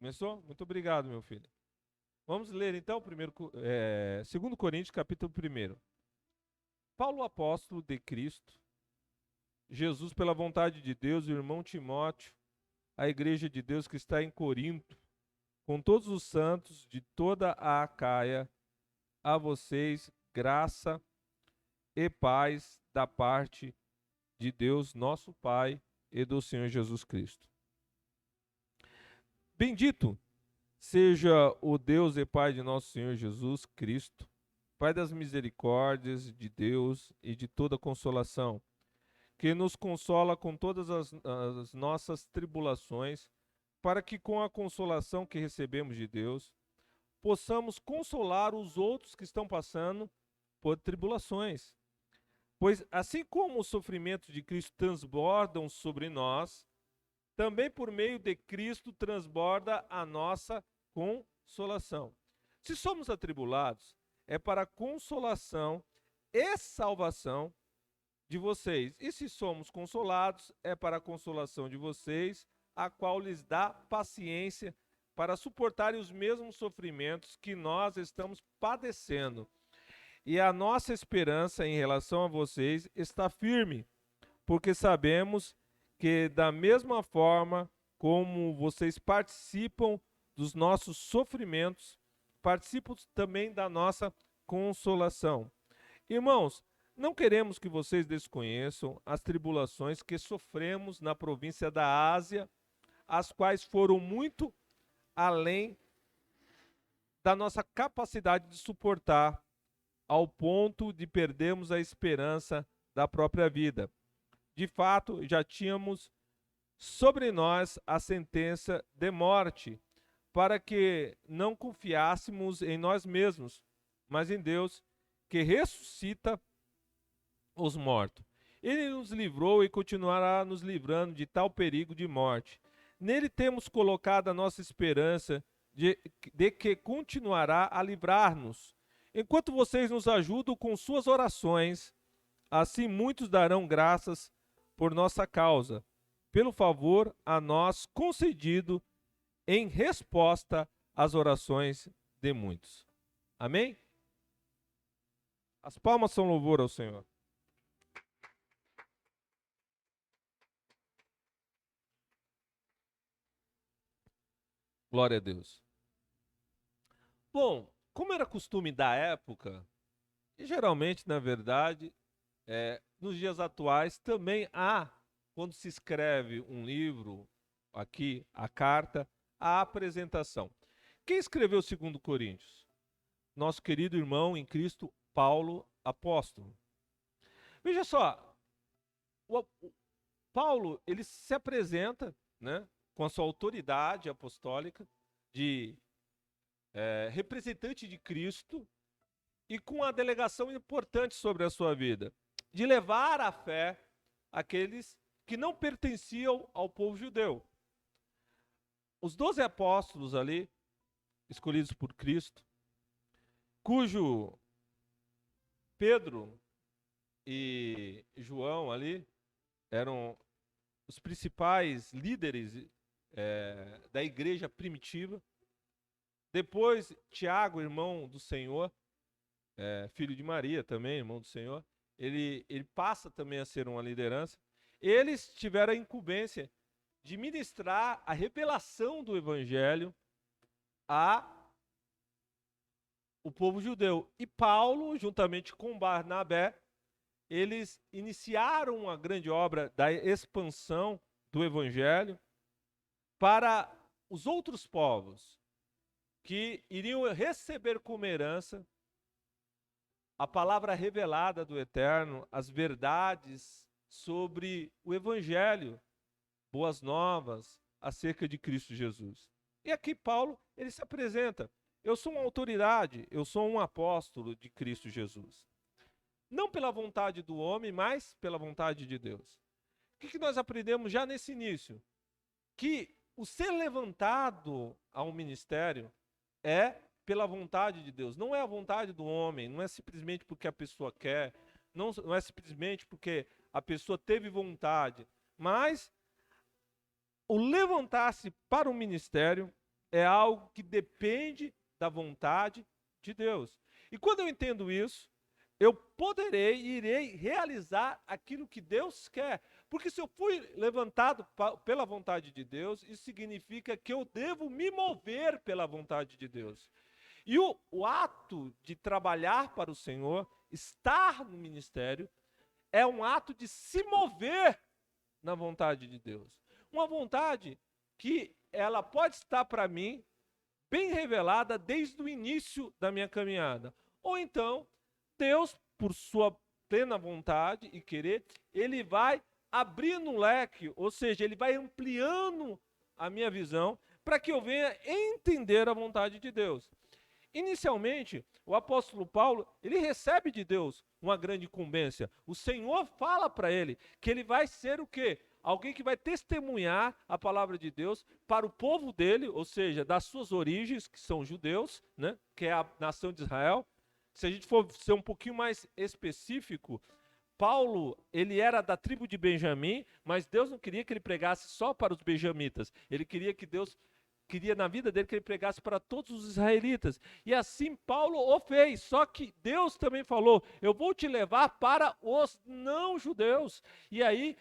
Começou? Muito obrigado, meu filho. Vamos ler então 2 Coríntios, capítulo 1. Paulo, apóstolo de Cristo, Jesus, pela vontade de Deus, e o irmão Timóteo, a igreja de Deus que está em Corinto, com todos os santos de toda a Acaia, a vocês graça e paz da parte de Deus, nosso Pai, e do Senhor Jesus Cristo. Bendito seja o Deus e Pai de nosso Senhor Jesus Cristo, Pai das misericórdias de Deus e de toda consolação, que nos consola com todas as nossas tribulações, para que com a consolação que recebemos de Deus, possamos consolar os outros que estão passando por tribulações. Pois assim como os sofrimentos de Cristo transbordam sobre nós, também por meio de Cristo transborda a nossa consolação. Se somos atribulados, é para a consolação e salvação de vocês. E se somos consolados, é para a consolação de vocês, a qual lhes dá paciência para suportarem os mesmos sofrimentos que nós estamos padecendo. E a nossa esperança em relação a vocês está firme, porque sabemos que da mesma forma como vocês participam dos nossos sofrimentos, participam também da nossa consolação. Irmãos, não queremos que vocês desconheçam as tribulações que sofremos na província da Ásia, as quais foram muito além da nossa capacidade de suportar, ao ponto de perdermos a esperança da própria vida. De fato, já tínhamos sobre nós a sentença de morte, para que não confiássemos em nós mesmos, mas em Deus, que ressuscita os mortos. Ele nos livrou e continuará nos livrando de tal perigo de morte. Nele temos colocado a nossa esperança de que continuará a livrar-nos. Enquanto vocês nos ajudam com suas orações, assim muitos darão graças por nossa causa, pelo favor a nós concedido em resposta às orações de muitos. Amém? As palmas são louvor ao Senhor. Glória a Deus. Bom, como era costume da época, e geralmente, na verdade, nos dias atuais também há, quando se escreve um livro, aqui, a carta, a apresentação. Quem escreveu 2 Coríntios? Nosso querido irmão em Cristo, Paulo, apóstolo. Veja só, o Paulo, ele se apresenta, né, com a sua autoridade apostólica de representante de Cristo e com uma delegação importante sobre a sua vida, de levar a fé àqueles que não pertenciam ao povo judeu. Os 12 apóstolos ali, escolhidos por Cristo, cujo Pedro e João ali eram os principais líderes da igreja primitiva. Depois, Tiago, irmão do Senhor, filho de Maria também, irmão do Senhor, ele passa também a ser uma liderança. Eles tiveram a incumbência de ministrar a revelação do evangelho a o povo judeu. E Paulo, juntamente com Barnabé, eles iniciaram uma grande obra da expansão do evangelho para os outros povos que iriam receber como herança a palavra revelada do Eterno, as verdades sobre o evangelho, boas novas acerca de Cristo Jesus. E aqui Paulo, ele se apresenta: eu sou uma autoridade, eu sou um apóstolo de Cristo Jesus. Não pela vontade do homem, mas pela vontade de Deus. O que nós aprendemos já nesse início? Que o ser levantado a um ministério é pela vontade de Deus. Não é a vontade do homem, não é simplesmente porque a pessoa quer, não é simplesmente porque a pessoa teve vontade, mas o levantar-se para o ministério é algo que depende da vontade de Deus. E quando eu entendo isso, eu poderei e irei realizar aquilo que Deus quer. Porque se eu fui levantado pela vontade de Deus, isso significa que eu devo me mover pela vontade de Deus. E o ato de trabalhar para o Senhor, estar no ministério, é um ato de se mover na vontade de Deus. Uma vontade que ela pode estar para mim bem revelada desde o início da minha caminhada. Ou então, Deus, por sua plena vontade e querer, ele vai abrindo um leque, ou seja, ele vai ampliando a minha visão para que eu venha entender a vontade de Deus. Inicialmente, o apóstolo Paulo, ele recebe de Deus uma grande incumbência. O Senhor fala para ele que ele vai ser o quê? Alguém que vai testemunhar a palavra de Deus para o povo dele, ou seja, das suas origens, que são judeus, né? Que é a nação de Israel. Se a gente for ser um pouquinho mais específico, Paulo, ele era da tribo de Benjamim, mas Deus não queria que ele pregasse só para os benjamitas. Ele queria que Deus queria na vida dele que ele pregasse para todos os israelitas. E assim Paulo o fez. Só que Deus também falou: eu vou te levar para os não-judeus. E aí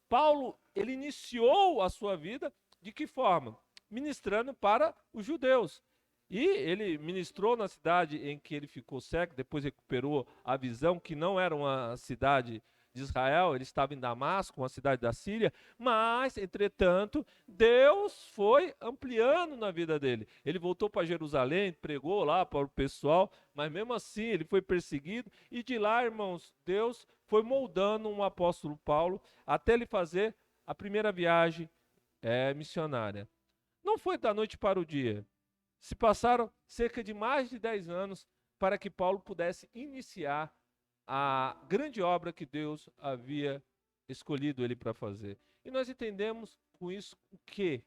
Paulo, ele iniciou a sua vida de que forma? Ministrando para os judeus. E ele ministrou na cidade em que ele ficou cego, depois recuperou a visão, que não era uma cidade de Israel, ele estava em Damasco, uma cidade da Síria, mas, entretanto, Deus foi ampliando na vida dele. Ele voltou para Jerusalém, pregou lá para o pessoal, mas mesmo assim ele foi perseguido, e de lá, irmãos, Deus foi moldando um apóstolo Paulo até ele fazer a primeira viagem missionária. Não foi da noite para o dia. Se passaram cerca de mais de 10 anos para que Paulo pudesse iniciar a grande obra que Deus havia escolhido ele para fazer. E nós entendemos com isso o quê?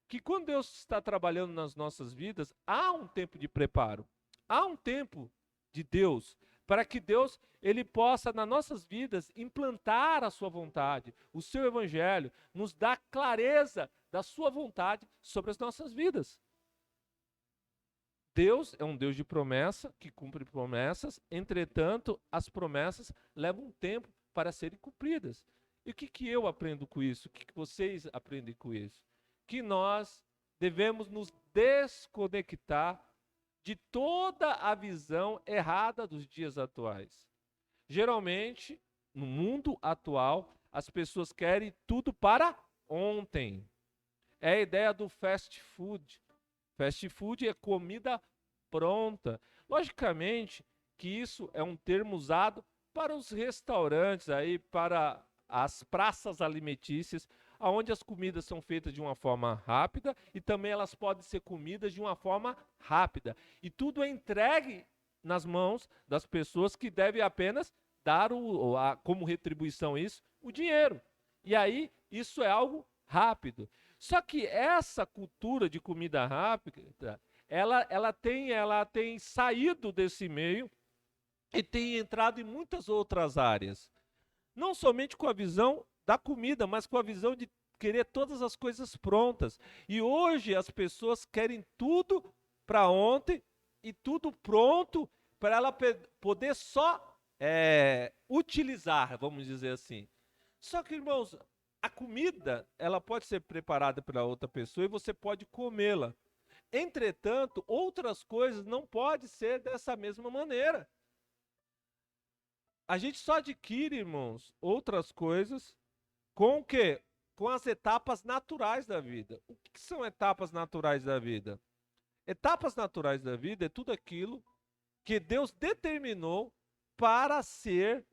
Que quando Deus está trabalhando nas nossas vidas, há um tempo de preparo. Há um tempo de Deus, para que Deus ele possa, nas nossas vidas, implantar a sua vontade, o seu evangelho, nos dar clareza da sua vontade sobre as nossas vidas. Deus é um Deus de promessa, que cumpre promessas, entretanto, as promessas levam um tempo para serem cumpridas. E o que eu aprendo com isso? O que vocês aprendem com isso? Que nós devemos nos desconectar de toda a visão errada dos dias atuais. Geralmente, no mundo atual, as pessoas querem tudo para ontem. É a ideia do fast food. Fast food é comida pronta. Logicamente que isso é um termo usado para os restaurantes, aí, para as praças alimentícias, onde as comidas são feitas de uma forma rápida e também elas podem ser comidas de uma forma rápida. E tudo é entregue nas mãos das pessoas que devem apenas dar como retribuição isso, o dinheiro. E aí isso é algo rápido. Só que essa cultura de comida rápida, ela tem saído desse meio e tem entrado em muitas outras áreas. Não somente com a visão da comida, mas com a visão de querer todas as coisas prontas. E hoje as pessoas querem tudo para ontem e tudo pronto para ela poder só utilizar, vamos dizer assim. Só que, irmãos, a comida, ela pode ser preparada pela outra pessoa e você pode comê-la. Entretanto, outras coisas não podem ser dessa mesma maneira. A gente só adquire, irmãos, outras coisas com o quê? Com as etapas naturais da vida. O que são etapas naturais da vida? Etapas naturais da vida é tudo aquilo que Deus determinou para ser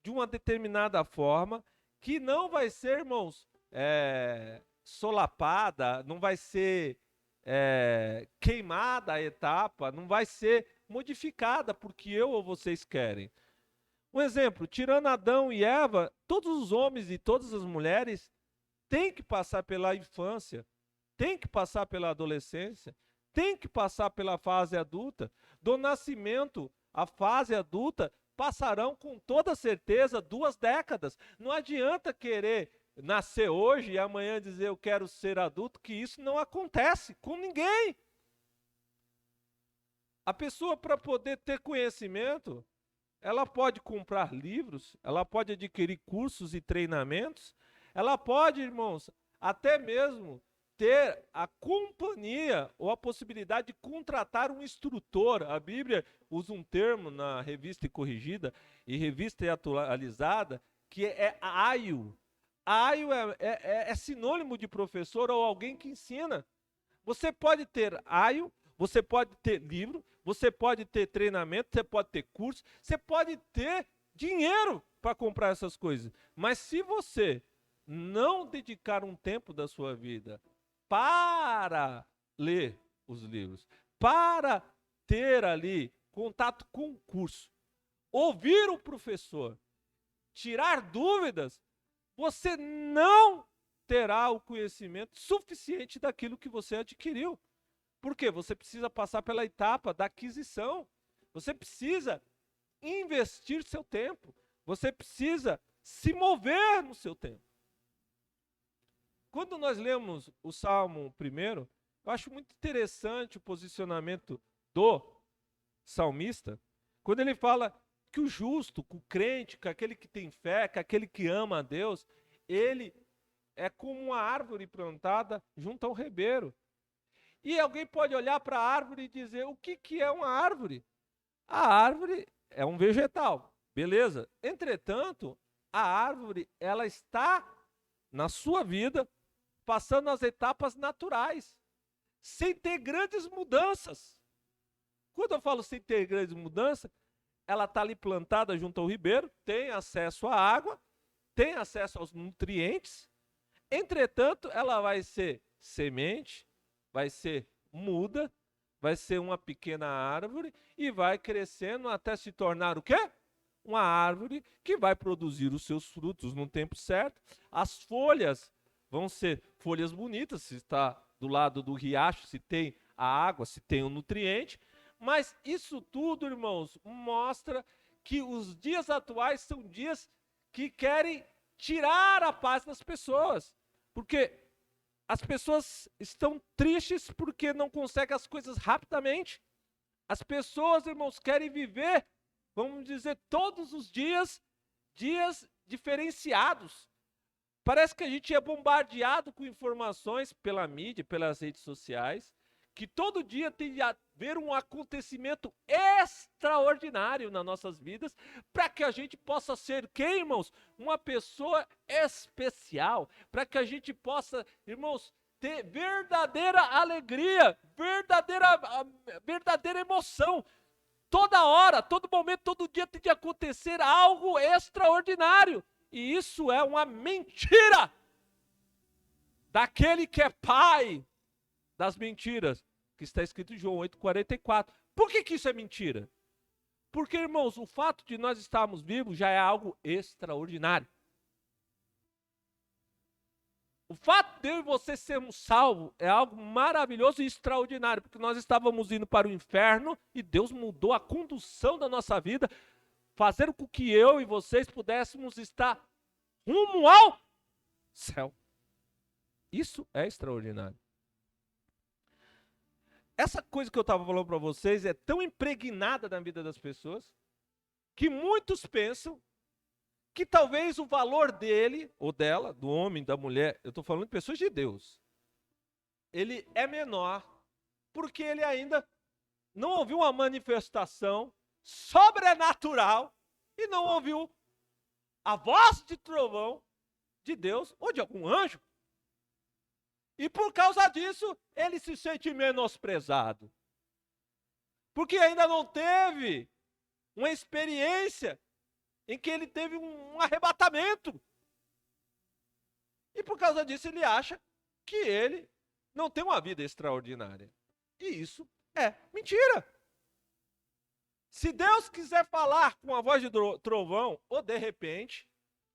de uma determinada forma, que não vai ser, irmãos, solapada, não vai ser queimada a etapa, não vai ser modificada porque eu ou vocês querem. Um exemplo, tirando Adão e Eva, todos os homens e todas as mulheres têm que passar pela infância, têm que passar pela adolescência, têm que passar pela fase adulta. Do nascimento à fase adulta, passarão com toda certeza 2 décadas. Não adianta querer nascer hoje e amanhã dizer eu quero ser adulto, que isso não acontece com ninguém. A pessoa, para poder ter conhecimento, ela pode comprar livros, ela pode adquirir cursos e treinamentos, ela pode, irmãos, até mesmo ter a companhia ou a possibilidade de contratar um instrutor. A Bíblia usa um termo na Revista e Corrigida e Revista e Atualizada, que é aio. Aio é sinônimo de professor ou alguém que ensina. Você pode ter aio, você pode ter livro, você pode ter treinamento, você pode ter curso, você pode ter dinheiro para comprar essas coisas. Mas se você não dedicar um tempo da sua vida para ler os livros, para ter ali contato com o curso, ouvir o professor, tirar dúvidas, você não terá o conhecimento suficiente daquilo que você adquiriu. Por quê? Você precisa passar pela etapa da aquisição. Você precisa investir seu tempo. Você precisa se mover no seu tempo. Quando nós lemos o Salmo 1, eu acho muito interessante o posicionamento do salmista, quando ele fala que o justo, que o crente, que aquele que tem fé, que aquele que ama a Deus, ele é como uma árvore plantada junto ao ribeiro. E alguém pode olhar para a árvore e dizer, o que é uma árvore? A árvore é um vegetal, beleza. Entretanto, a árvore, ela está na sua vida, passando as etapas naturais, sem ter grandes mudanças. Quando eu falo sem ter grandes mudanças, ela está ali plantada junto ao ribeiro, tem acesso à água, tem acesso aos nutrientes. Entretanto, ela vai ser semente, vai ser muda, vai ser uma pequena árvore e vai crescendo até se tornar o quê? Uma árvore que vai produzir os seus frutos no tempo certo. As folhas vão ser folhas bonitas, se está do lado do riacho, se tem a água, se tem o nutriente. Mas isso tudo, irmãos, mostra que os dias atuais são dias que querem tirar a paz das pessoas. Porque as pessoas estão tristes porque não conseguem as coisas rapidamente. As pessoas, irmãos, querem viver, vamos dizer, todos os dias, dias diferenciados. Parece que a gente é bombardeado com informações pela mídia, pelas redes sociais, que todo dia tem de haver um acontecimento extraordinário nas nossas vidas, para que a gente possa ser, quem, irmãos? Uma pessoa especial, para que a gente possa, irmãos, ter verdadeira alegria, verdadeira emoção. Toda hora, todo momento, todo dia tem de acontecer algo extraordinário. E isso é uma mentira daquele que é pai das mentiras, que está escrito em João 8,44. Por que isso é mentira? Porque, irmãos, o fato de nós estarmos vivos já é algo extraordinário. O fato de eu e você sermos salvos é algo maravilhoso e extraordinário, porque nós estávamos indo para o inferno e Deus mudou a condução da nossa vida, fazendo com que eu e vocês pudéssemos estar rumo ao céu. Isso é extraordinário. Essa coisa que eu estava falando para vocês é tão impregnada na vida das pessoas que muitos pensam que talvez o valor dele, ou dela, do homem, da mulher, eu estou falando de pessoas de Deus, ele é menor porque ele ainda não ouviu uma manifestação sobrenatural e não ouviu a voz de trovão de Deus ou de algum anjo. E por causa disso, ele se sente menosprezado. Porque ainda não teve uma experiência em que ele teve um arrebatamento. E por causa disso, ele acha que ele não tem uma vida extraordinária. E isso é mentira. Se Deus quiser falar com a voz de trovão, ou de repente,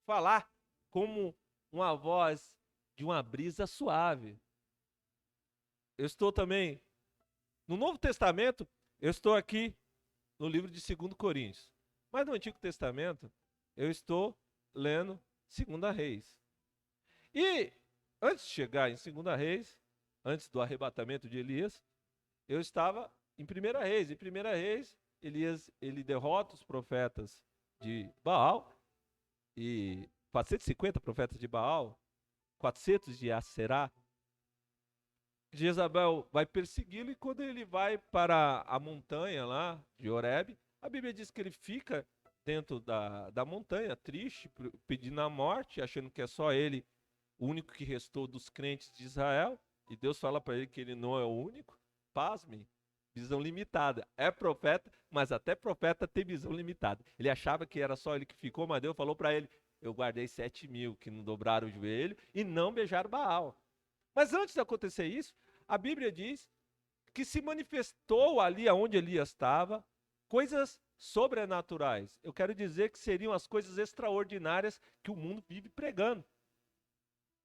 falar como uma voz de uma brisa suave. Eu estou também, no Novo Testamento, eu estou aqui no livro de 2 Coríntios. Mas no Antigo Testamento, eu estou lendo 2 Reis. E antes de chegar em 2 Reis, antes do arrebatamento de Elias, eu estava em 1 Reis. Em 1 Reis, Elias, ele derrota os profetas de Baal, e 450 profetas de Baal, 400 de Aserá. Jezabel vai persegui-lo, e quando ele vai para a montanha lá de Horebe, a Bíblia diz que ele fica dentro da montanha, triste, pedindo a morte, achando que é só ele, o único que restou dos crentes de Israel, e Deus fala para ele que ele não é o único. Pasmem, visão limitada. É profeta, mas até profeta tem visão limitada. Ele achava que era só ele que ficou, mas Deus falou para ele: eu guardei 7.000 que não dobraram o joelho e não beijaram Baal. Mas antes de acontecer isso, a Bíblia diz que se manifestou ali onde Elias estava coisas sobrenaturais. Eu quero dizer que seriam as coisas extraordinárias que o mundo vive pregando.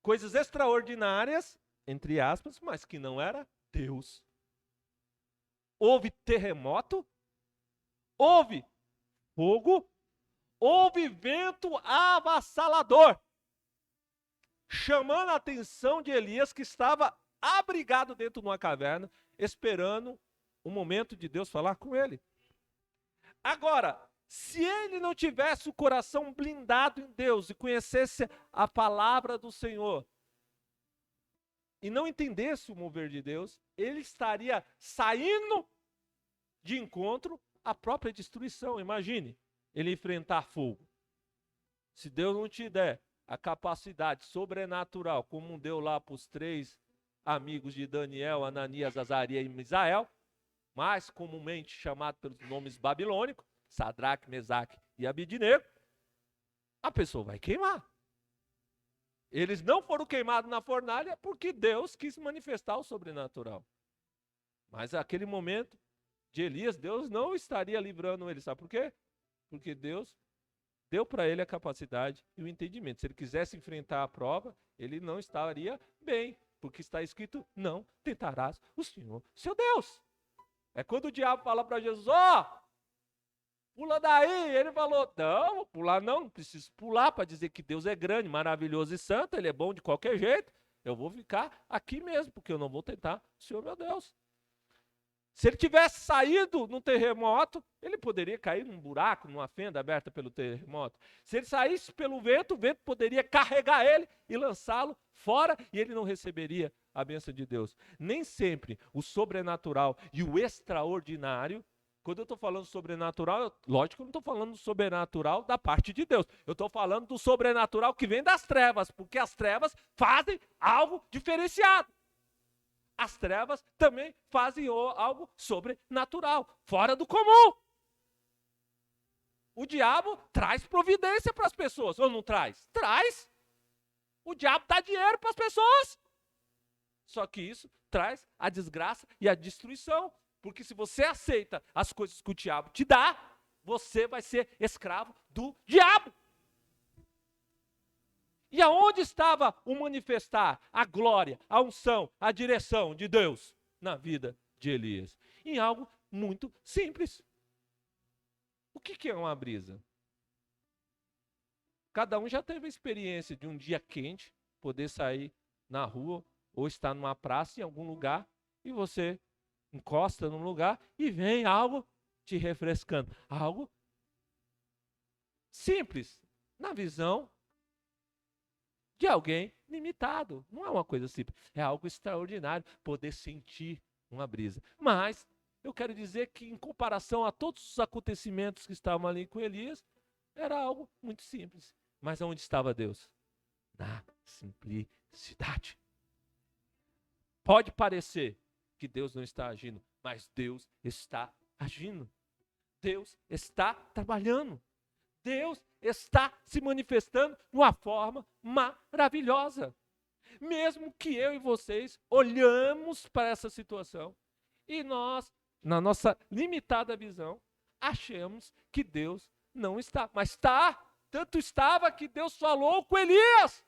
Coisas extraordinárias, entre aspas, mas que não era Deus. Houve terremoto, houve fogo, houve vento avassalador, chamando a atenção de Elias, que estava abrigado dentro de uma caverna, esperando o momento de Deus falar com ele. Agora, se ele não tivesse o coração blindado em Deus e conhecesse a palavra do Senhor, e não entendesse o mover de Deus, ele estaria saindo de encontro à própria destruição. Imagine, ele enfrentar fogo. Se Deus não te der a capacidade sobrenatural, como deu lá para os 3 amigos de Daniel, Ananias, Azarias e Misael, mais comumente chamado pelos nomes babilônicos, Sadraque, Mesaque e Abidnego, a pessoa vai queimar. Eles não foram queimados na fornalha porque Deus quis manifestar o sobrenatural. Mas naquele momento de Elias, Deus não estaria livrando ele. Sabe por quê? Porque Deus deu para ele a capacidade e o entendimento. Se ele quisesse enfrentar a prova, ele não estaria bem. Porque está escrito: não tentarás o Senhor, seu Deus. É quando o diabo fala para Jesus: pula daí. Ele falou: não, pular não preciso pular para dizer que Deus é grande, maravilhoso e santo, ele é bom de qualquer jeito. Eu vou ficar aqui mesmo, porque eu não vou tentar o Senhor, meu Deus. Se ele tivesse saído num terremoto, ele poderia cair num buraco, numa fenda aberta pelo terremoto. Se ele saísse pelo vento, o vento poderia carregar ele e lançá-lo fora, e ele não receberia a bênção de Deus. Nem sempre o sobrenatural e o extraordinário. Quando eu estou falando sobrenatural, lógico que eu não estou falando do sobrenatural da parte de Deus. Eu estou falando do sobrenatural que vem das trevas, porque as trevas fazem algo diferenciado. As trevas também fazem algo sobrenatural, fora do comum. O diabo traz providência para as pessoas, ou não traz? Traz. O diabo dá dinheiro para as pessoas. Só que isso traz a desgraça e a destruição. Porque se você aceita as coisas que o diabo te dá, você vai ser escravo do diabo. E aonde estava o manifestar, a glória, a unção, a direção de Deus na vida de Elias? Em algo muito simples. O que é uma brisa? Cada um já teve a experiência de um dia quente, poder sair na rua ou estar numa praça em algum lugar e você encosta num lugar e vem algo te refrescando. Algo simples, na visão de alguém limitado. Não é uma coisa simples, é algo extraordinário poder sentir uma brisa. Mas eu quero dizer que, em comparação a todos os acontecimentos que estavam ali com Elias, era algo muito simples. Mas onde estava Deus? Na simplicidade. Pode parecer que Deus não está agindo, mas Deus está agindo. Deus está trabalhando. Deus está se manifestando de uma forma maravilhosa. Mesmo que eu e vocês olhamos para essa situação e nós, na nossa limitada visão, achamos que Deus não está. Mas está, tanto estava que Deus falou com Elias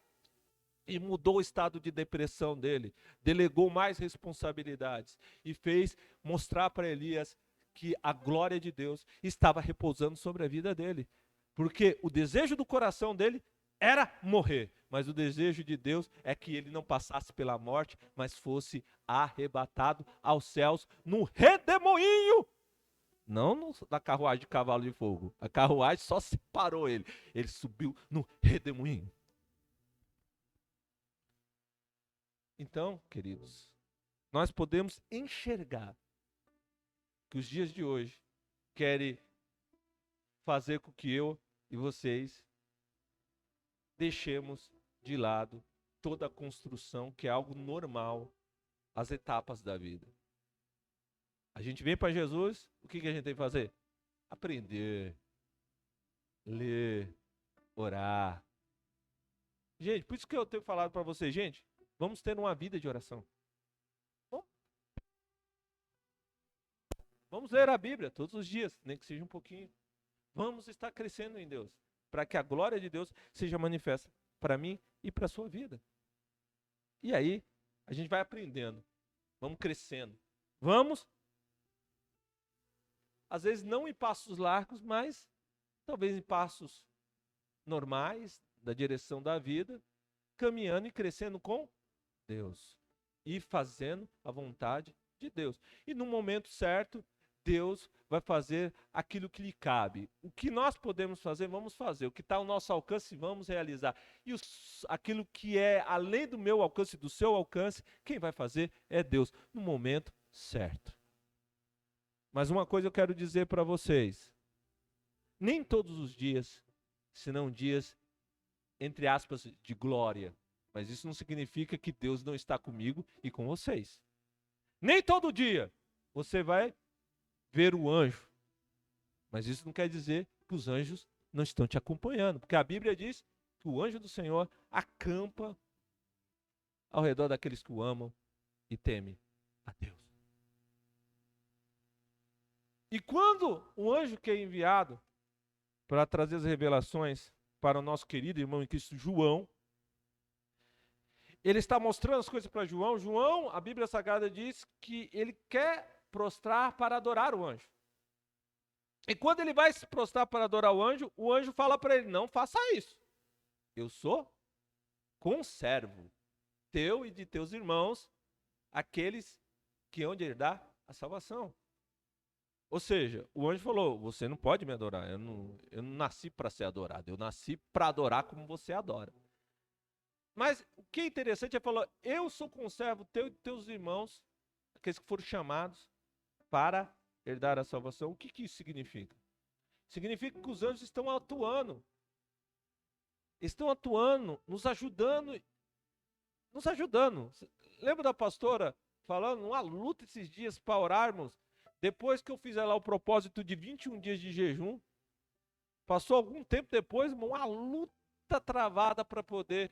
e mudou o estado de depressão dele, delegou mais responsabilidades e fez mostrar para Elias que a glória de Deus estava repousando sobre a vida dele. Porque o desejo do coração dele era morrer. Mas o desejo de Deus é que ele não passasse pela morte, mas fosse arrebatado aos céus no redemoinho. Não na carruagem de cavalo de fogo. A carruagem só separou ele. Ele subiu no redemoinho. Então, queridos, nós podemos enxergar que os dias de hoje querem fazer com que eu e vocês deixemos de lado toda a construção, que é algo normal, as etapas da vida. A gente vem para Jesus, o que a gente tem que fazer? Aprender, ler, orar. Gente, por isso que eu tenho falado para vocês, gente, vamos ter uma vida de oração. Vamos ler a Bíblia todos os dias, nem que seja um pouquinho. Vamos estar crescendo em Deus, para que a glória de Deus seja manifesta para mim e para a sua vida. E aí, a gente vai aprendendo, vamos crescendo. Vamos, às vezes não em passos largos, mas talvez em passos normais, da direção da vida, caminhando e crescendo com Deus. E fazendo a vontade de Deus. E no momento certo, Deus vai fazer aquilo que lhe cabe. O que nós podemos fazer, vamos fazer. O que está ao nosso alcance, vamos realizar. E aquilo que é além do meu alcance, do seu alcance, quem vai fazer é Deus, no momento certo. Mas uma coisa eu quero dizer para vocês. Nem todos os dias, senão dias, entre aspas, de glória. Mas isso não significa que Deus não está comigo e com vocês. Nem todo dia você vai ver o anjo. Mas isso não quer dizer que os anjos não estão te acompanhando. Porque a Bíblia diz que o anjo do Senhor acampa ao redor daqueles que o amam e temem a Deus. E quando o anjo que é enviado para trazer as revelações para o nosso querido irmão em Cristo, João, ele está mostrando as coisas para João. João, a Bíblia Sagrada diz que ele quer prostrar para adorar o anjo. E quando ele vai se prostrar para adorar o anjo fala para ele, não faça isso. Eu sou conservo teu e de teus irmãos, aqueles que hão de herdar a salvação. Ou seja, o anjo falou, você não pode me adorar, eu não nasci para ser adorado, eu nasci para adorar como você adora. Mas o que é interessante, ele falou, eu sou conservo teu e teus irmãos, aqueles que foram chamados para herdar a salvação. O que isso significa? Significa que os anjos estão atuando, nos ajudando. Lembra da pastora falando, uma luta esses dias para orarmos? Depois que eu fiz lá o propósito de 21 dias de jejum, passou algum tempo depois, uma luta travada para poder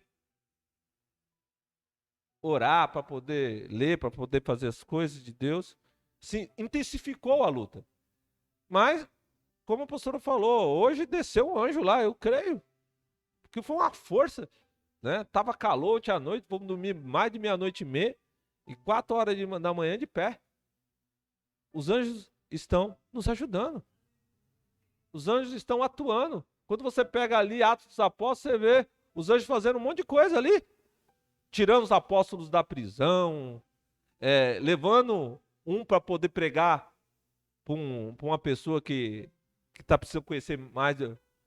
orar, para poder ler, para poder fazer as coisas de Deus. Sim, intensificou a luta. Mas, como a pastora falou, hoje desceu um anjo lá, eu creio. Porque foi uma força, né? Tava calor ontem à noite, vamos dormir mais de meia-noite e meia, e 4 horas da manhã de pé. Os anjos estão nos ajudando. Os anjos estão atuando. Quando você pega ali Atos dos Apóstolos, você vê os anjos fazendo um monte de coisa ali. Tirando os apóstolos da prisão, levando um para poder pregar para uma pessoa que está precisando conhecer mais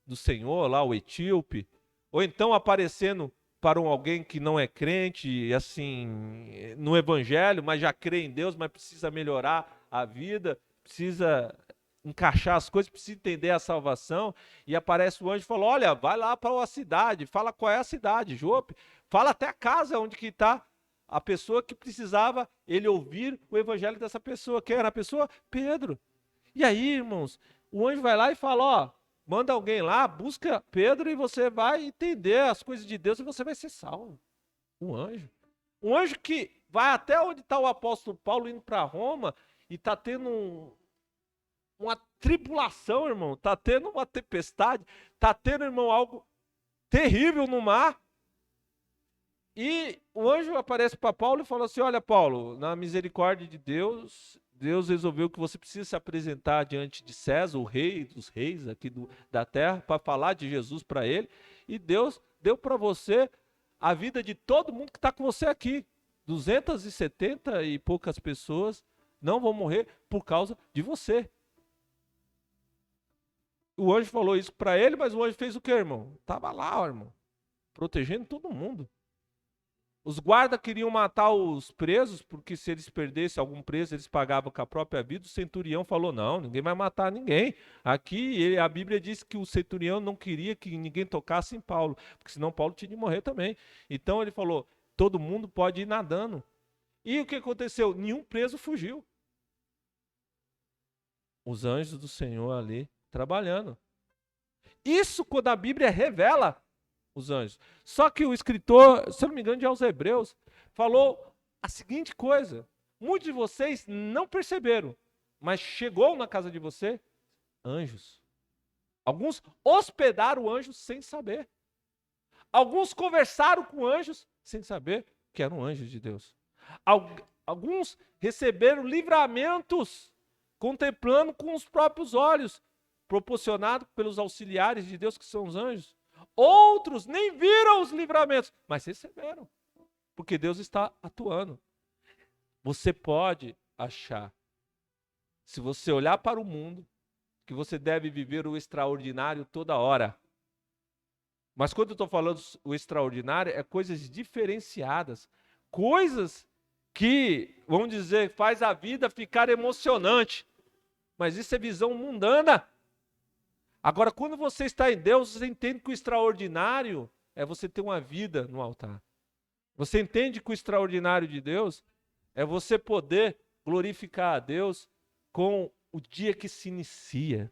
do Senhor, lá o etíope. Ou então aparecendo para alguém que não é crente, assim, no evangelho, mas já crê em Deus, mas precisa melhorar a vida, precisa encaixar as coisas, precisa entender a salvação. E aparece o anjo e fala, olha, vai lá para a cidade, fala qual é a cidade, Jope, fala até a casa onde que está a pessoa que precisava ele ouvir o evangelho dessa pessoa. Quem era a pessoa? Pedro. E aí, irmãos, o anjo vai lá e fala, ó, manda alguém lá, busca Pedro e você vai entender as coisas de Deus e você vai ser salvo. Um anjo. Um anjo que vai até onde está o apóstolo Paulo indo para Roma e está tendo uma tribulação, irmão. Está tendo uma tempestade. Está tendo, irmão, algo terrível no mar. E o anjo aparece para Paulo e fala assim, olha, Paulo, na misericórdia de Deus, Deus resolveu que você precisa se apresentar diante de César, o rei dos reis aqui da terra, para falar de Jesus para ele. E Deus deu para você a vida de todo mundo que está com você aqui. 270 e poucas pessoas não vão morrer por causa de você. O anjo falou isso para ele, mas o anjo fez o quê, irmão? Estava lá, irmão, protegendo todo mundo. Os guardas queriam matar os presos, porque se eles perdessem algum preso, eles pagavam com a própria vida. O centurião falou, não, ninguém vai matar ninguém. Aqui, a Bíblia diz que o centurião não queria que ninguém tocasse em Paulo, porque senão Paulo tinha de morrer também. Então ele falou, todo mundo pode ir nadando. E o que aconteceu? Nenhum preso fugiu. Os anjos do Senhor ali trabalhando. Isso quando a Bíblia revela os anjos. Só que o escritor, se eu não me engano, de aos Hebreus, falou a seguinte coisa: muitos de vocês não perceberam, mas chegou na casa de você anjos. Alguns hospedaram anjos sem saber. Alguns conversaram com anjos sem saber que eram anjos de Deus. Alguns receberam livramentos, contemplando com os próprios olhos, proporcionado pelos auxiliares de Deus, que são os anjos. Outros nem viram os livramentos, mas receberam, porque Deus está atuando. Você pode achar, se você olhar para o mundo, que você deve viver o extraordinário toda hora. Mas quando eu estou falando o extraordinário, é coisas diferenciadas, coisas que, vamos dizer, faz a vida ficar emocionante. Mas isso é visão mundana. Agora, quando você está em Deus, você entende que o extraordinário é você ter uma vida no altar. Você entende que o extraordinário de Deus é você poder glorificar a Deus com o dia que se inicia,